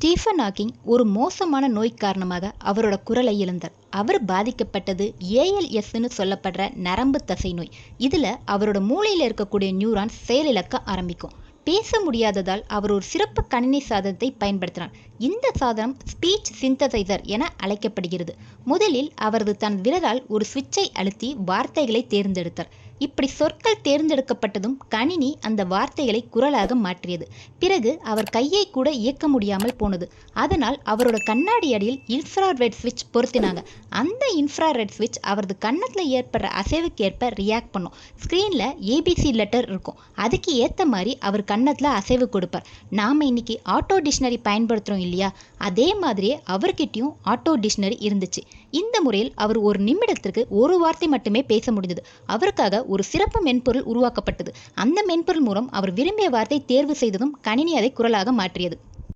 Stephen Hawking ஒரு மோசமான நோய் காரணமாக அவரோட குரலை இழந்தார். அவர் பாதிக்கப்பட்டது ஏஎல்எஸ்ன்னு சொல்லப்படுற நரம்பு தசை நோய். இதில் அவரோட மூளையில் இருக்கக்கூடிய நியூரான்ஸ் செயலிழக்க ஆரம்பிக்கும். பேச முடியாததால் அவர் ஒரு சிறப்பு கணினி சாதனத்தை பயன்படுத்தினார். இந்த சாதனம் ஸ்பீச் சிந்தசைசர் என அழைக்கப்படுகிறது. முதலில் அவரது தன் விரலால் ஒரு சுவிட்சை அழுத்தி வார்த்தைகளை தேர்ந்தெடுத்தார். இப்படி சொற்கள் தேர்ந்தெடுக்கப்பட்டதும் கணினி அந்த வார்த்தைகளை குரலாக மாற்றியது. பிறகு அவர் கையை கூட இயக்க முடியாமல் போனது. அதனால் அவரோட கண்ணாடி அடியில் இன்ஃப்ராரெட் ஸ்விட்ச் பொருத்தினாங்க. அந்த இன்ஃப்ராரெட் ஸ்விட்ச் அவரது கன்னத்தில் ஏற்படுற அசைவுக்கு ஏற்ப ரியாக்ட் பண்ணும். ஸ்க்ரீனில் ஏபிசி லெட்டர் இருக்கும். அதுக்கு ஏற்ற மாதிரி அவர் கன்னத்தில் அசைவு கொடுப்பார். நாம் இன்னைக்கு ஆட்டோ டிக்ஷனரி பயன்படுத்துகிறோம் இல்லையா, அதே மாதிரியே அவர்கிட்டையும் ஆட்டோ டிக்ஷனரி இருந்துச்சு. இந்த முறையில் அவர் ஒரு நிமிடத்திற்கு ஒரு வார்த்தை மட்டுமே பேச முடிந்தது. அவருக்காக ஒரு சிறப்பு மென்பொருள் உருவாக்கப்பட்டது. அந்த மென்பொருள் மூலம் அவர் விரும்பிய வார்த்தை தேர்வு செய்ததும் கணினி அதை குரலாக மாற்றியது.